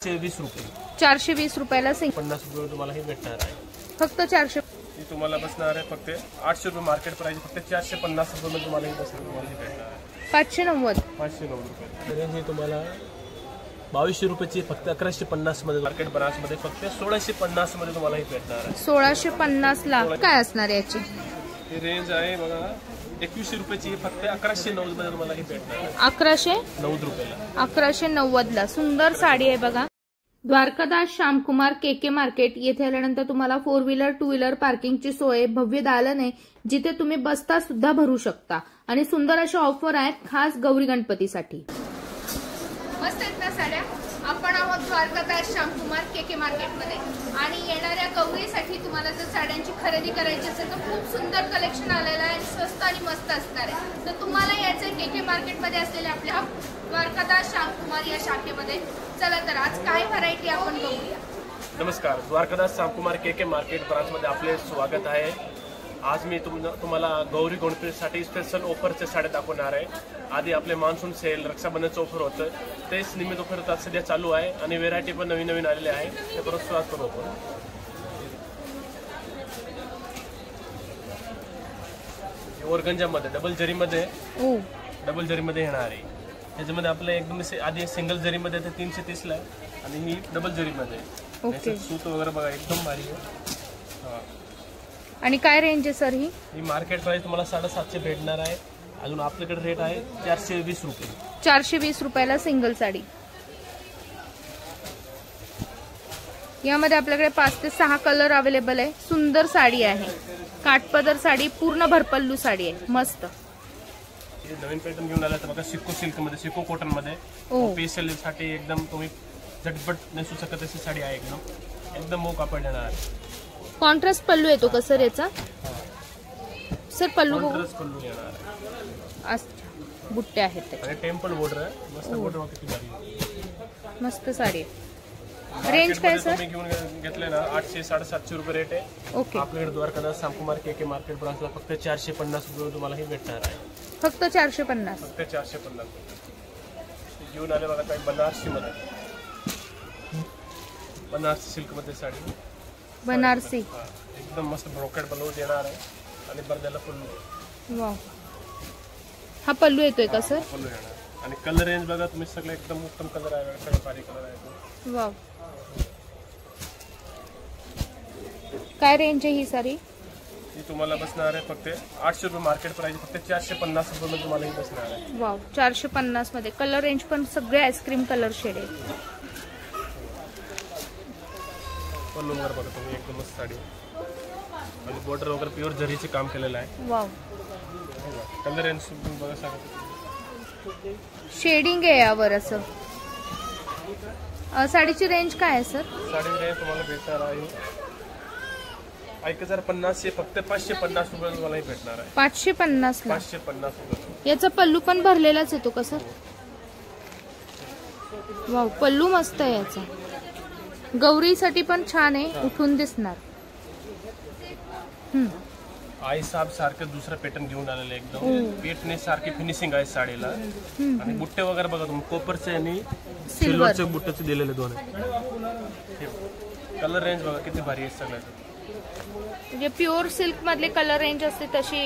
420 रुपये 420 रुपयाला 50 रुपये तुम्हाला हे भेटणार आहे. फक्त 400. ही तुम्हाला बसणार आहे फक्त 800 रुपये मार्केट प्राइस, फक्त 450 रुपये मध्ये तुम्हाला हे बसणार, तुम्हाला हे भेटणार आहे 590. 590 रुपये. रेंज हे तुम्हाला 2200 रुपयाची फक्त 1150 मध्ये मार्केट ब्रास मध्ये फक्त 1650 मध्ये तुम्हाला हे भेटणार आहे. 1650 ला काय असणार याची ही रेंज आहे बघा. 2100 रुपयाची फक्त 1190 मध्ये तुम्हाला हे भेटणार आहे. 1190 रुपयाला 1190 ला सुंदर साडी आहे बघा. द्वारकादास श्यामकुमार केके मार्केट येथे आल्यानंतर तुम्हाला 4 व्हीलर 2 व्हीलर पार्किंगची सोय, भव्य दालन आहे जिथे तुम्ही बसता सुद्धा भरू शकता आणि सुंदर अशा ऑफर आहेत खास गौरी गणपतीसाठी. मस्त आहेत ना साड्या. आपण आहोत द्वारकादास श्यामकुमार केके मार्केटमध्ये आणि येणाऱ्या गौरीसाठी तुम्हाला जर साड्यांची खरेदी करायची असेल तर खूप सुंदर कलेक्शन आलेलं आहे, स्वस्त आणि मस्त असणार आहे. तर तुम्हाला यायचं केके मार्केटमध्ये असलेल्या आपल्या द्वारकादास श्यामकुमार या शाखेमध्ये. चला तर आज काय व्हरायटी आपण बघूया. नमस्कार, द्वारकादास श्यामकुमार केके मार्केट ब्रांच मध्ये आपले स्वागत आहे. आज मी तुम्हाला गौरी गणपतीसाठी स्पेशल ऑफरच्या साड्या दाखवणार आहे. आधी आपले मान्सून सेल, रक्षाबंधनचं ऑफर होतं, तेच निमित्त ऑफर आता सध्या चालू आहे आणि व्हेरायटी पण नवीन नवीन आलेले आहे. ते परत सुरुवात करू आपण. ओरगंजामध्ये डबल जरीमध्ये येणार आहे. त्याच्यामध्ये आपलं एकदम आधी सिंगल जरीमध्ये ते 330 ला आहे आणि ही डबल जरीमध्ये. सूत वगैरे बघा एकदम भारी आहे. आणि काय रेंज आहे सर ही मार्केट प्राइस तुम्हाला 750 भेटणार आहे. अजून आपल्याकडे रेट आहे 420 रुपये. 420 रुपयाला सिंगल साडी. यामध्ये आपल्याकडे 5 ते 6 कलर अवेलेबल आहे. सुंदर साडी आहे, काठपदर साडी, पूर्ण भरपल्लू साडी आहे, मस्त. नवीन पॅटर्न घेऊन आला तर बघा, सिको सिल्क मध्ये, सिको कॉटन मध्ये, स्पेशल साठी एकदम तुम्ही झटपट नेसू शकत अशी साडी आहे. एकदम मऊ कापड येणार. कॉन्ट्रास्ट पल्लू येतो का सर याचा? सर पल्लू येणार. अच्छा, बुट्टे आहेत आणि टेम्पल बॉर्डर आहे, मस्त बॉर्डर किती भारी, मस्त साडी. रेंज काय सर? तुम्ही घेऊन घेतले ना 800 750 रुपये रेट आहे. ओके. आपल्याकडे द्वारकादास श्यामकुमार केके मार्केट ब्रांचला फक्त 450 रुपये तुम्हाला हे भेटणार आहे. फक्त 450. फक्त 450 घेऊन आले बघा. काही बनारसी मध्ये, बनारसी सिल्क मध्ये साडी, बनारसी एकदम मस्त ब्रोकेड ब्लाउज येणार आहे आणि बर्द्याला पल्लू. वाव, हा पल्लू येतोय का सर? पल्लू येणार. आणि कलर रेंज बघा तुम्ही, सगळे एकदम उत्तम कलर आहे, सगळे भारी कलर आहे. वाव, काय रेंज आहे ही साडी? ही तुम्हाला बसणार आहे फक्त 800 रुपये मार्केट प्राइस, फक्त 450 रुपये मध्ये तुम्हाला ही बसणार आहे. वाव, 450 मध्ये. कलर रेंज पण सगळे आईस्क्रीम कलर शेड आहे. पल्लू वगैरे बघा तुम्ही, एकदम मस्त साडी आणि बॉर्डर वगैरे प्युअर जरीचे काम केलेलं आहे. वाव, कलर रेंज बघा सगळं शेडिंग आहे यावर असं. साडीची रेंज काय आहे सर? साडी रेंज तुम्हाला भेटणार आहे 1050 से फक्त 550 रुपये तुम्हाला भेटणार आहे. 550 ला 550 रुपये. याचा पल्लू पण भरलेलाच येतो का सर? वाव, पल्लू मस्त आहे याचा. गौरीसाठी पण छान आहे, उठून दिसणार. आई साहेब सारखं दुसरं पॅटर्न घेऊन आलेलं एकदम पेटने सारखी फिनिशिंग आहे साडीला. आणि बुट्टे वगैरे बघा तुम्ही, कोपरचे आणि सिल्वरचे बुट्टेचे दिलेले दोन. कलर रेंज बघा किती भारी आहे सगळ्याचं. म्हणजे प्युअर सिल्क मधले कलर रेंज असते तशी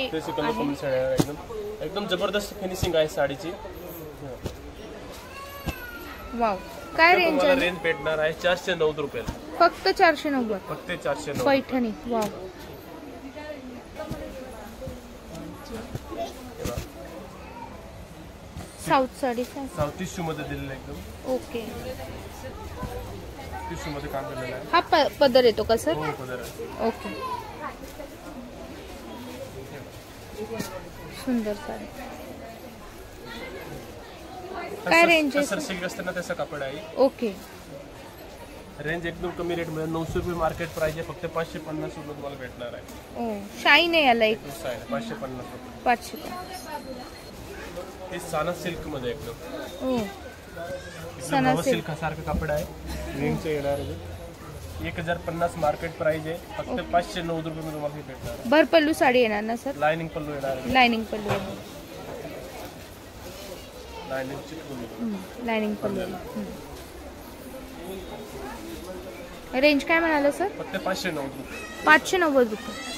एकदम जबरदस्त फिनिशिंग आहे साडीची. वाव, काय रेंज आहे? रेंज भेटणार आहे 490 रुपये. फक्त 490. फक्त 490 Paithani. Wow, south sari, south tissue मध्ये दिलेलं एकदम. ओके. टिश्यू मध्ये काम केलेलं आहे. हा पदर येतो का सर? हो, पदर आहे. ओके. सुंदर साडी. काय रेंज आहे? सर सिल्क असते ना तसं कापड आहे. ओके. रेंज एकदम कमी रेट मध्ये 900 रुपये मार्केट प्राइस आहे, फक्त 550 रुपये तुम्हाला भेटणार आहे. ओ, शाईन आहे याला एक 550 रुपये. 550. हे साना सिल्क मध्ये एकदम. ओ, साना सिल्क सारखं कापड आहे. रेंजचं येणार आहे 1050 मार्केट प्राइस आहे, फक्त 590 रुपये मध्ये तुम्हाला भेटणार. भरपल्लू साडी येणार ना सर? लाइनिंग पल्लू येणार आहे. लाइनिंग पल्लू. लाइनिंग पल्लू. रेंज काय म्हणाले सर? फक्त 590 रुपये. 590 रुपये.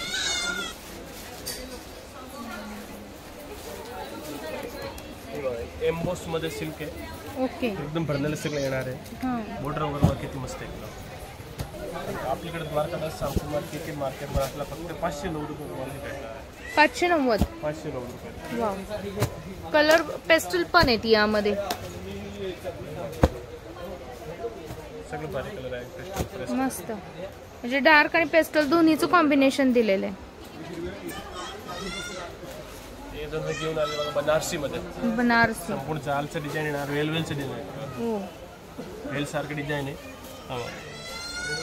एम्बोस मध्ये सिल्क आहे. ओके. एकदम भरलेलं सगळं येणार आहे. बॉर्डर वगैरे किती मस्त आहे एकदम. आपल्याकडे द्वारकादास शामकुमार केके मार्केट ब्रांचला फक्त 590 रुपये तुम्हाला भेटणार आहे. 590. 590 रुपये. वाव. कलर पेस्टल पण आहेत यामध्ये. सगळे भारी कलर आहे. पेस्टल मस्त. म्हणजे डार्क आणि पेस्टल दोन्हीचं कॉम्बिनेशन दिलेलं आहे. हे दोन घेऊन आले बघा बनारसी मध्ये. बनारसी. संपूर्ण जालचं डिझाईन येणार. वेलवेलचं डिझाइन. हो. वेल सारखं डिझाईन आहे.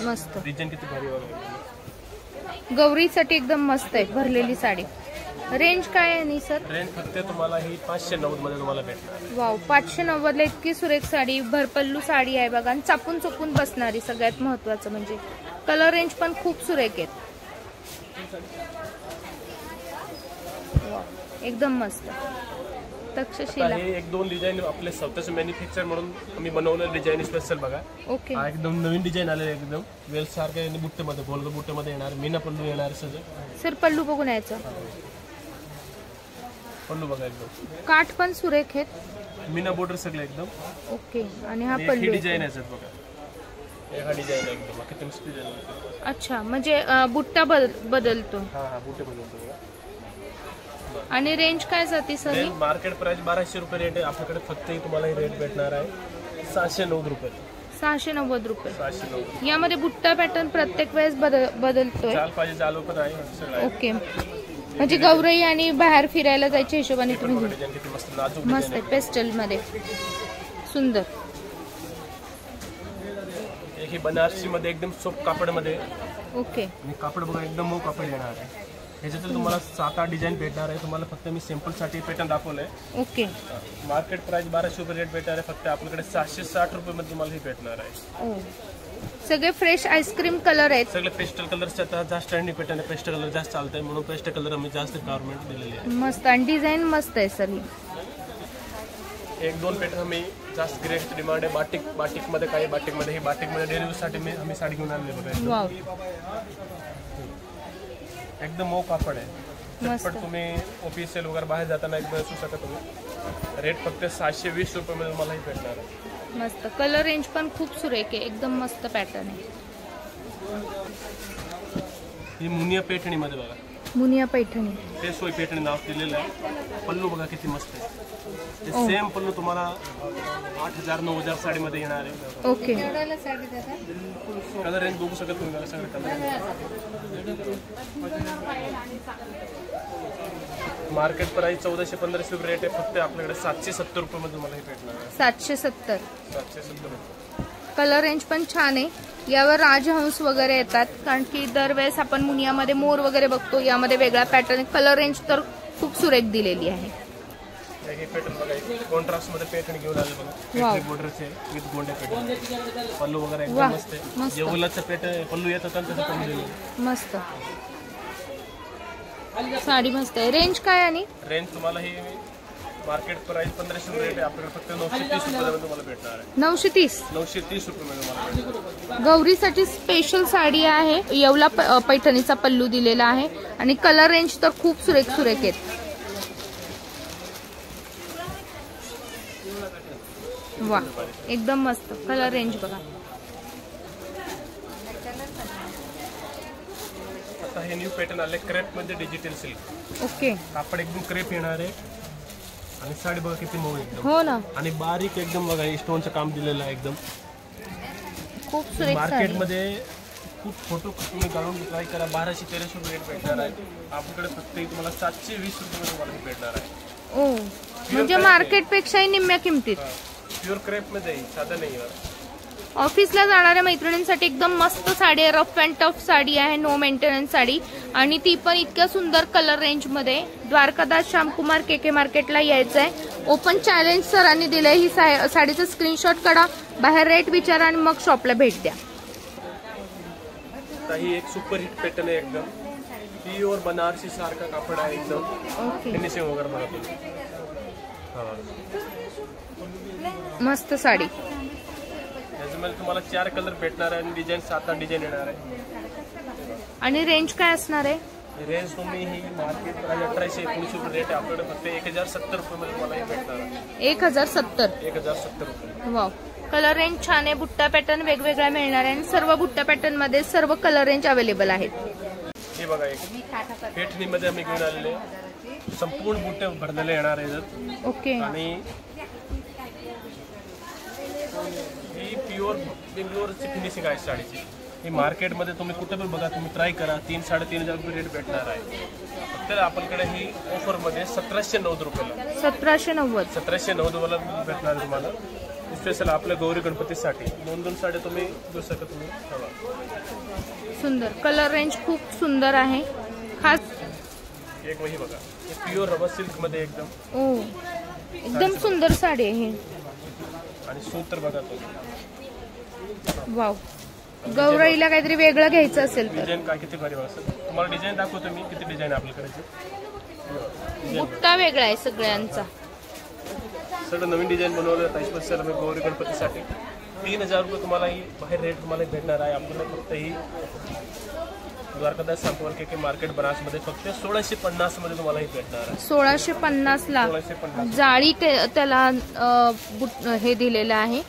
मस्त. डिझाईन किती भारी आहे. गौरीसाठी एकदम मस्त आहे भरलेली साडी. रेंज काय आहे नी सर? रेंज फक्त तुम्हाला ही 590 मध्ये तुम्हाला भेटणार. वाव. 590 ला इतकी सुरेख साडी, भरपल्लू साडी आहे बघा. आणि चापून चुपून बसणारी. सगळ्यात महत्वाचं म्हणजे कलर रेंज पण खूप सुरेख आहेत. एकदम मस्त. तक्षशिला. हे एक दोन डिझाईन आपले स्वतःचे मॅन्युफॅक्चर म्हणून आम्ही बनवलेलं डिझाईन स्पेशल बघा. ओके. हा एकदम नवीन डिझाईन आलेलं आहे. एकदम वेल सारखं बुट्टेमध्ये गोल बुट्टेमध्ये येणार. मीना पल्लू येणार सगळं. सर पल्लू बघून यायचं. पल्लू बघा एकदम काठ पण सुरेख आहेत. मीना बॉर्डर सगळं एकदम. ओके. आणि हा ही पल्लू डिझाईन आहे बघा. हा डिझाईन आहे एकदम किती मस्त डिझाईन आहे. अच्छा. म्हणजे बुट्टा बदलतो. हा बुट्टे बदलतो बघा. आणि रेंज काय जाते सर? मार्केट प्राइस 1200 रुपये रेट आहे. आपल्याकडे फक्त तुम्हाला ही रेट भेटणार आहे 690 रुपये. 690 रुपये. 690. यामध्ये बुट्टा पॅटर्न प्रत्येक वेळेस बदलतोय. चाल पाहिजे चालू पण आहे सगळं. ओके. म्हणजे गौरई आणि बाहेर फिरायला जायच्या हिशोबाने तुम्ही. डिझाईन किती मस्त नाजूक मस्त आहे. पेस्टल मध्ये सुंदर. ही बनारसी मध्ये एकदम सॉफ्ट कापड मध्ये. ओके. आणि कापड बघा एकदम मऊ कापड येणार आहे. ह्याच्यातून तुम्हाला 7-8 डिझाईन भेटणार आहे. तुम्हाला फक्त मी सॅम्पल साठी पॅटर्न दाखवलंय. ओके. मार्केट प्राइस 1200 रुपये रेट भेटणार आहे. फक्त आपल्याकडे 760 रुपये मध्ये तुम्हाला हे भेटणार आहे. सगळे फ्रेश आईस्क्रीम कलर आहेत. सगळे पेस्टल कलरचे आता जास्त ट्रेंडिंग पॅटर्न आहे. पेस्टल कलर जास्त चालतंय म्हणून पेस्टल कलर आम्ही जास्त गव्हर्नमेंट दिलेली आहे. मस्त. आणि डिझाईन मस्त आहे सर. ही एक दोन पॅटर्न आम्ही जास्त गिराईकची डिमांड आहे. बाटिक मध्ये काही बाटिक मध्ये ही बाटिक मध्ये डेली यूज साठी आम्ही साडी घेऊन आणली बघा. वाव. एकदम मऊ कापड आहे. मस्त. पण तुम्ही ऑफिशियल वगैरे बाहेर जाताना एकदम असू शकता तुम्ही. रेट फक्त 720 रुपये मध्ये मला ही भेटणार आहे. मस्त. कलर रेंज पण खूप सुरेख आहे. एकदम मस्त पॅटर्न आहे. ही मुनिया पैठणी मध्ये बघा. मुनिया पैठणी. ते सोय पैठणी नाव दिलेलं आहे. पल्लू बघा किती मस्त आहे. ते सेम पल्लू तुम्हाला 8000-9000 साडीमध्ये येणार आहे. ओके. कलर रेंज बघू शकत तुम्ही सगळे कलर. मार्केट प्राइस 1400-1500 रुपये रेट आहे. फक्त आपल्याकडे 770 रुपये मध्ये तुम्हाला हे भेटणार आहे. 770. 770 रुपये. कलर रेंज पण छान आहे. यावर राजहंस वगैरे येतात. कारण की दरवेळेस आपण मुनियामध्ये मोर वगैरे बघतो. यामध्ये वेगळा पॅटर्न. कलर रेंज तर खूप सुरेख दिलेली आहे. हे पॅटर्न बघा. कॉन्ट्रास्ट मध्ये पॅटर्न घेऊन आले बघा. बॉर्डरचे विथ गोंडे पॅटर्न. पल्लू वगैरे एकदम मस्त आहे. जे उलाचं पॅटर्न पल्लू येत होता त्याचं पल्लू दिलं. मस्त साडी मस्त आहे. रेंज काय? आणि रेंज तुम्हाला ही मार्केट प्राइस 1500 रुपये रेट आहे. आपल्याकडे फक्त 930 रुपये तुम्हाला भेटणार आहे. 930. 930 रुपये मध्ये तुम्हाला. गौरीसाठी स्पेशल साडी आहे. येवला पैठणीचा पल्लू दिलेला आहे. आणि कलर रेंज तर खूप सुरेख आहेत. वा. एकदम मस्त कलर रेंज बघा. आता हे न्यू पॅटर्न आले क्रेप मध्ये डिजिटल सिल्क. ओके. कापड एकदम क्रेप येणार आहे. आणि साडी बघा किती मऊ एकदम. हो ना. आणि बारीक एकदम बघा स्टोनचं काम दिलेलं आहे. एकदम खूप सुरेख. मार्केट मध्ये खूप फोटो तुम्ही काढून ट्राय करा. 1200-1300 रुपये रेट भेटणार आहे. आपल्याकडे फक्त तुम्हाला 720 रुपये तुम्हाला भेटणार आहे. ओ. म्हणजे मार्केट पेक्षाही निम्म्या किमतीत. प्युअर क्रेप मध्ये साधा नाही. ऑफिसला जाणाऱ्या मैत्रिणींसाठी एकदम मस्त साडी आहे. रफ अँड टफ साडी आहे. No maintenance sari. आणि ती पण इतक्या सुंदर कलर रेंज मध्ये. द्वारकादास शामकुमार केके मार्केटला यायचं आहे. ओपन चॅलेंज सरांनी दिलंय. ही साडीचं स्क्रीनशॉट काढा. बाहेर रेट विचारा आणि मग शॉपला भेट द्या. ही एक सुपर हिट पॅटर्न आहे. एकदम प्युअर बनारसी सारखा कापड आहे. एकदम फिनिशिंग वगैरे बघा. मस्त साडी. याच्यामध्ये तुम्हाला 4 कलर भेटणार आहे आणि डिझाईन 7-8 डिझाईन येणार आहे. आणि रेंज काय असणार आहे? रेंज तुम्ही ही मार्केट प्राइस 1800-1900 रुपये रेट आहे आपल्याकडे, फक्त 1070 रुपये तुम्हाला हे भेटणार आहे. 1070. 1070 रुपये. वाव, कलर रेंज छान आहे. बुट्टा पॅटर्न वेगवेगळा मिळणार आहे आणि सर्व बुट्टा पॅटर्न मध्ये सर्व कलर रेंज अवेलेबल आहेत. हे बघा, एक पेठणीमध्ये आम्ही घेऊन आलेले संपूर्ण बुट्टे भरलेले येणार आहेत. ओके. आणि ही प्युअर बेंगलोरची फिनिशिंग आहे साडीची. ही मार्केटमध्ये तुम्ही कुठे पण बघा, तुम्ही ट्राय करा, 3-3.5 रुपये रेट भेटणार आहे. फक्त आपल्याकडे ही ऑफरमध्ये 1790 रुपयाला 1790 वाला भेटणार आहे तुम्हाला. स्पेशल आपल्या गौरी गणपतीसाठी 2 साड्या तुम्ही घेऊ शकता. तुम्ही सुंदर कलर रेंज खूप सुंदर आहे. खास एक वही बघा, प्युअर रबर सिल्क मध्ये एकदम. ओ, एकदम सुंदर साडी आहे. आणि सूत्र बघा तो. वाव, गौराईला काहीतरी वेगळं घ्यायचं असेल तर डिझाईन काय किती भारी बघा. तुम्हाला डिझाईन दाखवतो मी, किती डिझाईन आपल्याकडे. बुट्टा वेगळा आहे सगळ्यांचा. सगळं नवीन डिझाईन बनवलं आहे स्पेशल गौरी गणपतीसाठी. 3000 रुपये तुम्हाला ही बाहेर रेट तुम्हाला भेटणार आहे. आपल्याला फक्त ही द्वारकादास शामकुमार केके मार्केट ब्रांचमध्ये फक्त 1650 मध्ये तुम्हाला ही भेटणार आहे. 1650 ला 1650 जाळी त्याला हे दिलेलं आहे,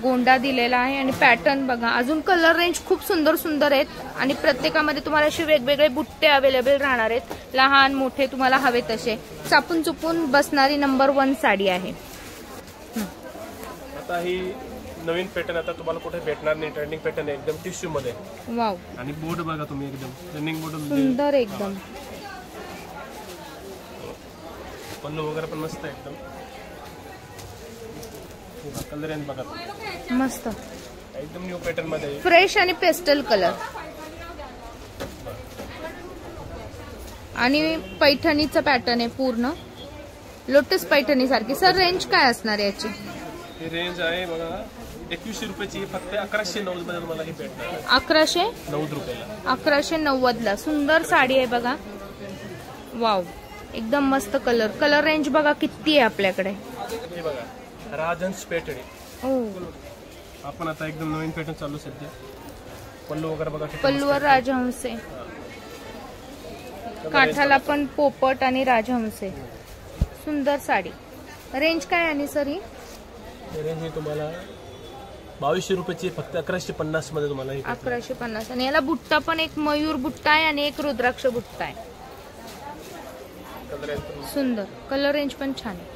गोंडा दिलेला आहे. आणि पॅटर्न बघा, अजून कलर रेंज खूप सुंदर सुंदर आहेत. आणि प्रत्येकामध्ये तुम्हाला असे वेगवेगळे बुट्टे अवेलेबल राहणार आहेत. लहान मोठे तुम्हाला हवे तसे. चापून चुपून बसणारी नंबर 1 साडी आहे. आता ही नवीन पॅटर्न आता तुम्हाला कुठे भेटणार नाही. ट्रेंडिंग पॅटर्न आहे एकदम टिश्यू मध्ये. वाव, आणि बोर्ड बघा तुम्ही, एकदम रनिंग बोर्ड सुंदर एकदम. पल्लू वगैरे पण मस्त आहे एकदम. कलर रेंज बघा मस्त, एकदम न्यू पॅटर्न मध्ये फ्रेश आणि पेस्टल कलर. आणि पैठणीचं पॅटर्न आहे पूर्ण, लोटस पैठणी सारखी. सर रेंज काय असणार आहे याची? ही रेंज आहे बघा 2100 रुपयाची. फक्त 1190 मध्ये तुम्हाला ही भेटणार. 1190 रुपयाला 1190 ला सुंदर साडी आहे बघा. वाव, एकदम मस्त कलर. कलर रेंज बघा किती आहे आपल्याकडे. हे बघा, राजहंस पेठणी. ओ, आपण आता एकदम नवीन पॅटर्न चालू सध्या. पल्लू वगैरे बघा, पल्लूवर राजहंस आहे. काठाला पण पोपट आणि राजहंस आहे. सुंदर साडी. रेंज काय आहे सर ही? रेंज ही तुम्हाला 2200 रुपयाची. फक्त 1150 मध्ये तुम्हाला 1150. आणि याला बुट्टा पण एक मयूर बुट्टा आहे आणि एक रुद्राक्ष बुट्टा आहे. सुंदर कलर रेंज पण छान आहे.